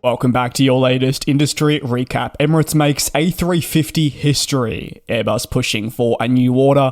Welcome back to your latest industry recap. Emirates makes A350 history, Airbus pushing for a new order.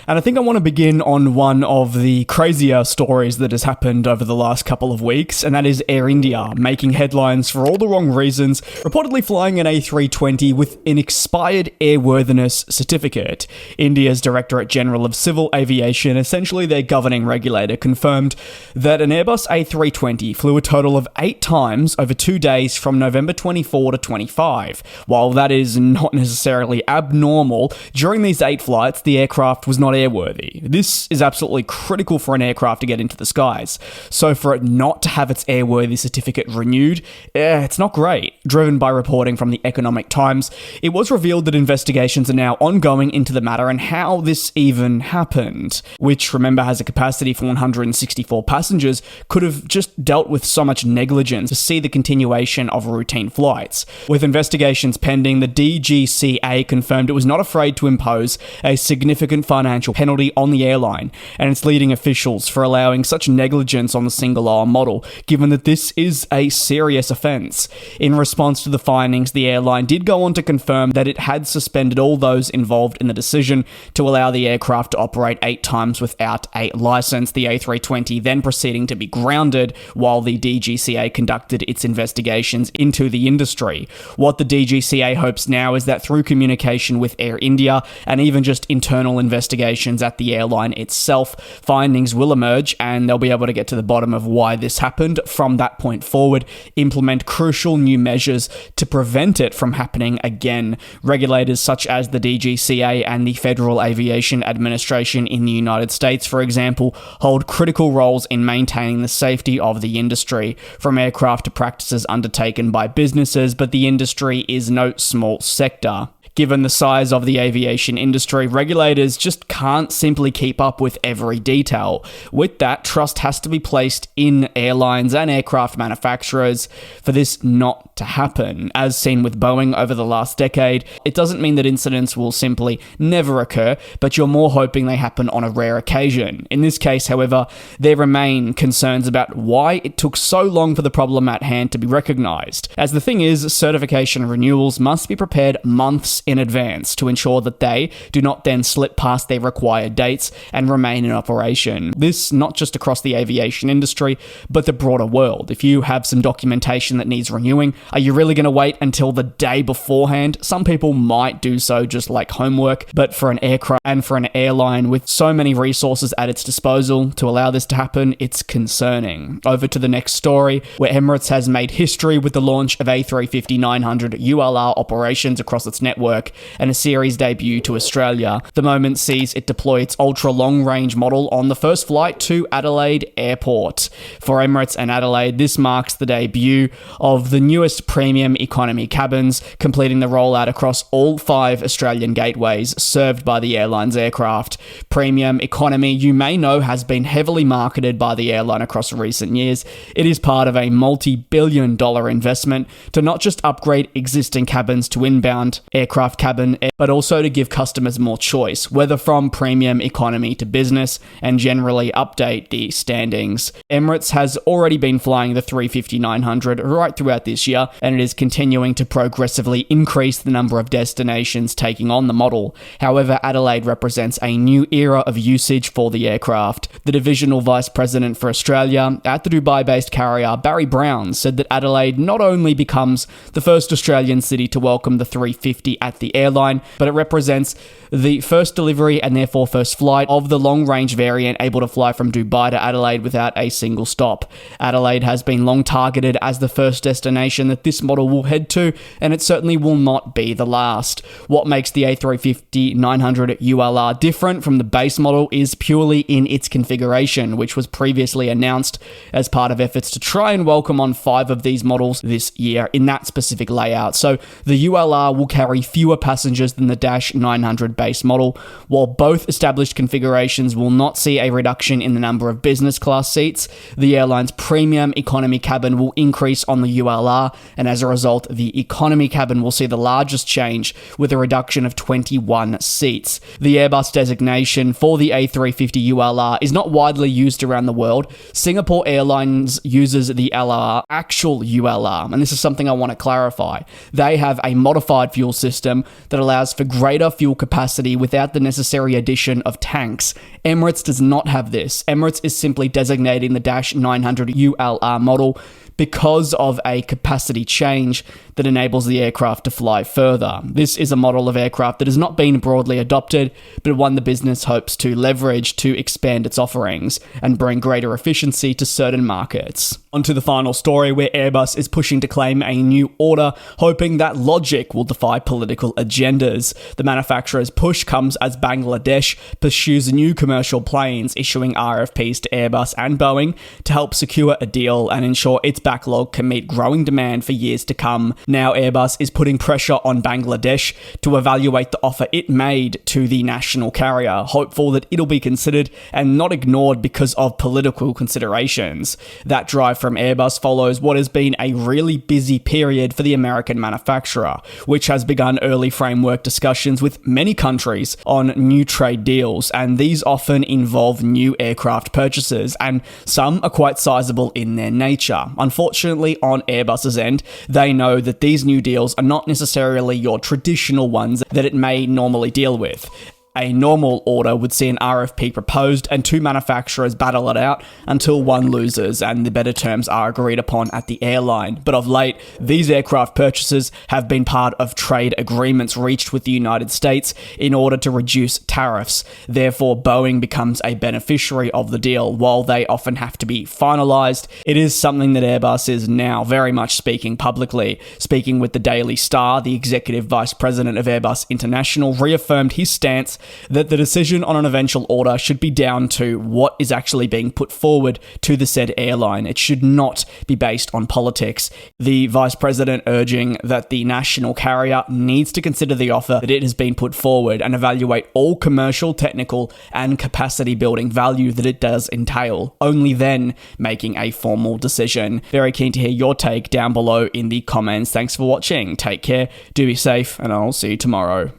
And I think I want to begin on one of the crazier stories that has happened over the last couple of weeks, and that is Air India making headlines for all the wrong reasons, reportedly flying an A320 with an expired airworthiness certificate. India's Directorate General of Civil Aviation, essentially their governing regulator, confirmed that an Airbus A320 flew a total of 8 times over 2 days from November 24 to 25. While that is not necessarily abnormal, during these 8 flights, the aircraft was not airworthy. This is absolutely critical for an aircraft to get into the skies. So for it not to have its airworthy certificate renewed, it's not great. Driven by reporting from the Economic Times, it was revealed that investigations are now ongoing into the matter and how this even happened, which, remember, has a capacity for 164 passengers, could have just dealt with so much negligence to see the continuation of routine flights. With investigations pending, the DGCA confirmed it was not afraid to impose a significant financial penalty on the airline and its leading officials for allowing such negligence on the single-aisle model, given that this is a serious offence. In response to the findings, the airline did go on to confirm that it had suspended all those involved in the decision to allow the aircraft to operate 8 times without a licence, the A320 then proceeding to be grounded while the DGCA conducted its investigations into the industry. What the DGCA hopes now is that through communication with Air India and even just internal investigations at the airline itself, findings will emerge and they'll be able to get to the bottom of why this happened. From that point forward, implement crucial new measures to prevent it from happening again. Regulators such as the DGCA and the Federal Aviation Administration in the United States, for example, hold critical roles in maintaining the safety of the industry, from aircraft to practices undertaken by businesses, but the industry is no small sector. Given the size of the aviation industry, regulators just can't simply keep up with every detail. With that, trust has to be placed in airlines and aircraft manufacturers for this not to happen. As seen with Boeing over the last decade, it doesn't mean that incidents will simply never occur, but you're more hoping they happen on a rare occasion. In this case, however, there remain concerns about why it took so long for the problem at hand to be recognized. As the thing is, certification renewals must be prepared months in advance to ensure that they do not then slip past their required dates and remain in operation. This not just across the aviation industry, but the broader world. If you have some documentation that needs renewing, are you really going to wait until the day beforehand? Some people might do so just like homework, but for an aircraft and for an airline with so many resources at its disposal to allow this to happen, it's concerning. Over to the next story, where Emirates has made history with the launch of A350-900ULR operations across its network and a series debut to Australia. The moment sees it deploy its ultra-long-range model on the first flight to Adelaide Airport. For Emirates and Adelaide, this marks the debut of the newest premium economy cabins, completing the rollout across all 5 Australian gateways served by the airline's aircraft. Premium economy, you may know, has been heavily marketed by the airline across recent years. It is part of a multi-billion-dollar investment to not just upgrade existing cabins to inbound aircraft cabin, but also to give customers more choice, whether from premium economy to business, and generally update the standings. Emirates has already been flying the 350-900 right throughout this year, and it is continuing to progressively increase the number of destinations taking on the model. However, Adelaide represents a new era of usage for the aircraft. The Divisional Vice President for Australia at the Dubai-based carrier, Barry Brown, said that Adelaide not only becomes the first Australian city to welcome the 350 at the airline, but it represents the first delivery and therefore first flight of the long-range variant able to fly from Dubai to Adelaide without a single stop. Adelaide has been long targeted as the first destination that this model will head to, and it certainly will not be the last. What makes the A350-900ULR different from the base model is purely in its configuration, which was previously announced as part of efforts to try and welcome on 5 of these models this year in that specific layout. So the ULR will carry fewer fewer passengers than the Dash 900 base model. While both established configurations will not see a reduction in the number of business class seats, the airline's premium economy cabin will increase on the ULR, and as a result, the economy cabin will see the largest change with a reduction of 21 seats. The Airbus designation for the A350ULR is not widely used around the world. Singapore Airlines uses the actual ULR, and this is something I want to clarify. They have a modified fuel system that allows for greater fuel capacity without the necessary addition of tanks. Emirates does not have this. Emirates is simply designating the Dash 900 ULR model because of a capacity change that enables the aircraft to fly further. This is a model of aircraft that has not been broadly adopted, but one the business hopes to leverage to expand its offerings and bring greater efficiency to certain markets. On to the final story, where Airbus is pushing to claim a new order, hoping that logic will defy political agendas. The manufacturer's push comes as Bangladesh pursues new commercial planes, issuing RFPs to Airbus and Boeing to help secure a deal and ensure its backlog can meet growing demand for years to come. Now Airbus is putting pressure on Bangladesh to evaluate the offer it made to the national carrier, hopeful that it'll be considered and not ignored because of political considerations. That drive from Airbus follows what has been a really busy period for the American manufacturer, which has begun early framework discussions with many countries on new trade deals, and these often involve new aircraft purchases, and some are quite sizable in their nature. Unfortunately, on Airbus's end, they know that these new deals are not necessarily your traditional ones that it may normally deal with. A normal order would see an RFP proposed and two manufacturers battle it out until one loses and the better terms are agreed upon at the airline. But of late, these aircraft purchases have been part of trade agreements reached with the United States in order to reduce tariffs. Therefore, Boeing becomes a beneficiary of the deal. While they often have to be finalized, it is something that Airbus is now very much speaking publicly. Speaking with the Daily Star, the executive vice president of Airbus International reaffirmed his stance that the decision on an eventual order should be down to what is actually being put forward to the said airline. It should not be based on politics. The vice president urging that the national carrier needs to consider the offer that it has been put forward and evaluate all commercial, technical, and capacity building value that it does entail, only then making a formal decision. Very keen to hear your take down below in the comments. Thanks for watching. Take care, do be safe, and I'll see you tomorrow.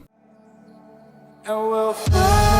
And we'll fly.